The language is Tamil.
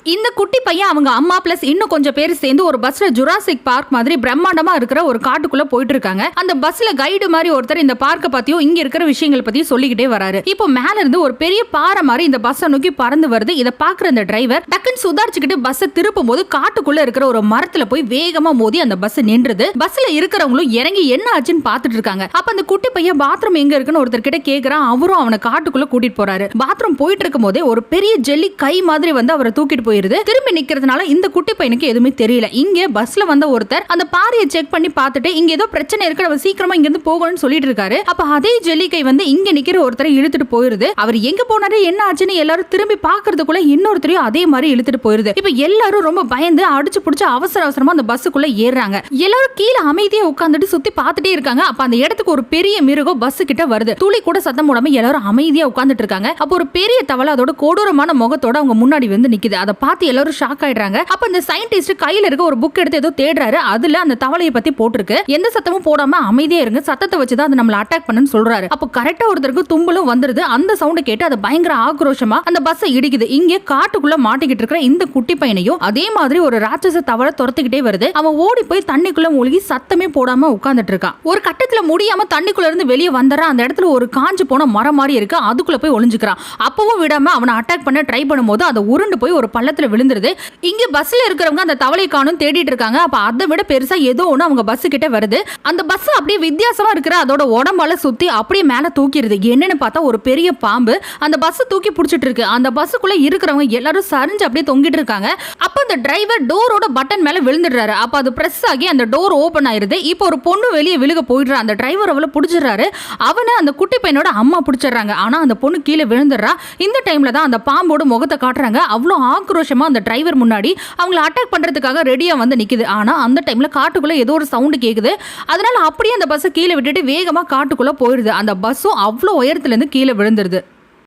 இந்த குட்டி பையன் அவங்க அம்மா பிளஸ் இன்னும் கொஞ்சம் பேர் சேர்ந்து ஒரு பஸ்ல ஜுராசிக் பார்க் மாதிரி பிரம்மாண்டமா இருக்கிற ஒரு காட்டுக்குள்ள போயிட்டு இருக்காங்க. அந்த பஸ்ல கைடு மாதிரி ஒருத்தர் இந்த பார்க்க பத்தியும் இங்க இருக்கிற விஷயங்கள் பத்தியும் சொல்லிக்கிட்டே வராரு. இப்போ மேல இருந்து ஒரு பெரிய பாறை மாதிரி இந்த பஸ்ஸை நோக்கி பறந்து வருது. இதை பாக்குற இந்த டிரைவர் டக்குன்னு சுதாரிச்சுக்கிட்டு பஸ்ஸை திருப்பும் போது காட்டுக்குள்ள இருக்கிற ஒரு மரத்துல போய் வேகமா மோதி அந்த பஸ் நின்றுது. பஸ்ல இருக்கிறவங்களும் இறங்கி என்ன ஆச்சுன்னு பாத்துட்டு இருக்காங்க. அப்ப அந்த குட்டி பையன் பாத்ரூம் எங்க இருக்குன்னு ஒருத்தர் கிட்ட கேக்குறான். அவரும் அவனை காட்டுக்குள்ள கூட்டிட்டு போறாரு. பாத்ரூம் போயிட்டு இருக்கும் போதே ஒரு பெரிய ஜெல்லி கை மாதிரி வந்து அவரை தூக்கிட்டு போயிருது. திரும்பி நிக்கிறதுனால இந்த குட்டி பையனுக்கு எதுவுமே தெரியல. இங்க பஸ்ல வந்த ஒருத்தர் அந்த பாறையை செக் பண்ணி பார்த்துட்டு இங்க ஏதோ பிரச்சனை இருக்கு, நம்ம சீக்கிரமா இங்க இருந்து போகணும்னு சொல்லிட்டு இருக்காரு. அப்ப அதே ஜெல்லிக்கை வந்து இங்க நிக்கிற ஒருத்தரை இழுத்துட்டு போயிருது. அவர் எங்க போனாரு என்ன ஆச்சுன்னு எல்லாரும் திரும்பி பாக்குறதுக்குள்ள இன்னொருத்தரையும் அதே மாதிரி இழுத்துட்டு போயிருது. இப்ப எல்லாரும் ரொம்ப பயந்து அடிச்சு புடிச்சு அவசர அவசரமா அந்த பஸ்ஸுக்குள்ள ஏறாங்க. எல்லாரும் கீழே அமைதியா உட்கார்ந்துட்டு சுத்தி பார்த்துட்டே இருக்காங்க. அப்ப அந்த இடத்துக்கு ஒரு பெரிய மிருகம் பஸ் கிட்ட வருது. துளி கூட சத்தம் போடாம எல்லாரும் அமைதியா உட்கார்ந்துட்டு இருக்காங்க. அப்ப ஒரு பெரிய தவளை அதோட கொடூரமான முகத்தோட அவங்க முன்னாடி வந்து நிக்குது. அதை பார்த்து எல்லாரும் ஷாக் ஆயிடுறாங்க. அப்ப இந்த சயின்டிஸ்ட் கையில இருக்க ஒரு புக் எடுத்து ஏதோ தேடுறாரு. அதுல அந்த தவளையை பத்தி போட்டிருக்கு. எந்த சத்தமும் போடாம அமைதியா இருங்க, சத்தத்தை வச்சுதான் அது நம்மள அட்டாக் பண்ணுன்னு சொல்றாரு. அப்ப கரெக்டா ஒருத்தருக்கு தும்பலும் வந்துருது. அந்த சவுண்ட் கேட்டு அது பயங்கர ஆக்ரோஷமா அந்த பஸ்ஸை இடிக்குது. இங்க காட்டுக்குள்ள மாட்டிக்கிட்டு இருக்கிற இந்த குட்டி பையனையும் அதே மாதிரி ஒரு ராட்சச தவளை துரத்துக்கிட்டே வருது. அவன் ஓடி போய் தண்ணிக்குள்ள மூழ்கி சத்தமே போடாம உட்கார்ந்துட்டு இருக்கான். ஒரு கட்டத்துல முடியாம தண்ணிக்குள்ள இருந்து வெளியே வந்துறான். அந்த இடத்துல ஒரு காஞ்சு போன மரம் மாதிரி இருக்கு. அதுக்குள்ள போய் ஒளிஞ்சுக்கிறான். அப்பவும் விடாம அவனை அட்டாக் பண்ண ட்ரை பண்ணும்போது அதை உருண்டு போய் ஒரு பள்ளத்துல விழுந்துருது. இங்க பஸ்ல இருக்கிறவங்க அந்த தவளை காணும் தேடிட்டு இருக்காங்க. அப்ப அதை விட பெருசா ஏதோ ஒண்ணு அவங்க பஸ் கிட்ட வருது. அந்த பஸ் அப்படியே வித்தியாசமா இருக்கிற அதோட உடம்பால சுத்தி அப்படியே மேல தூக்கிடுது. என்னன்னு பார்த்தா ஒரு பெரிய பாம்பு அந்த பஸ் தூக்கி பிடிச்சிட்டு இருக்கு. அந்த பஸ்ஸுக்குள்ள இருக்கிறவங்க எல்லாரும் சரிஞ்சு அப்படியே தொங்கிட்டு இருக்காங்க. அப்ப அந்த டிரைவர் டோரோட பட்டன் மேல விழுந்துடுறாரு. அப்ப அது பிரஸ் ஆகி அந்த டோர் ஓபன் ஆயிருது. இப்போ ஒரு பொண்ணு வெளியே விழுக போயிடுறா. அந்த டிரைவர் அவளை பிடிச்சிடுறாரு. அவனை அந்த குட்டி பையனோட அம்மா பிடிச்சிடுறாங்க. ஆனா அந்த பொண்ணு கீழே விழுந்துடுறா. இந்த டைம்ல தான் அந்த பாம்போட முகத்தை காட்டுறாங்க. அவ்வளோ ஆக்ரோஷமா அந்த டிரைவர் முன்னாடி அவங்கள அட்டாக் பண்றதுக்காக ரெடியா வந்து நிக்குது. ஆனா அந்த டைம்ல காட்டுக்குள்ள ஏதோ ஒரு சவுண்ட் கேக்குது. அதனால அப்படியே அந்த பஸ் கீழே விட்டுட்டு வேகமா காட்டுக்குள்ள போயிடுது. அந்த பஸ்ஸும் அவ்வளோ உயரத்துல இருந்து கீழே விழுந்துருது.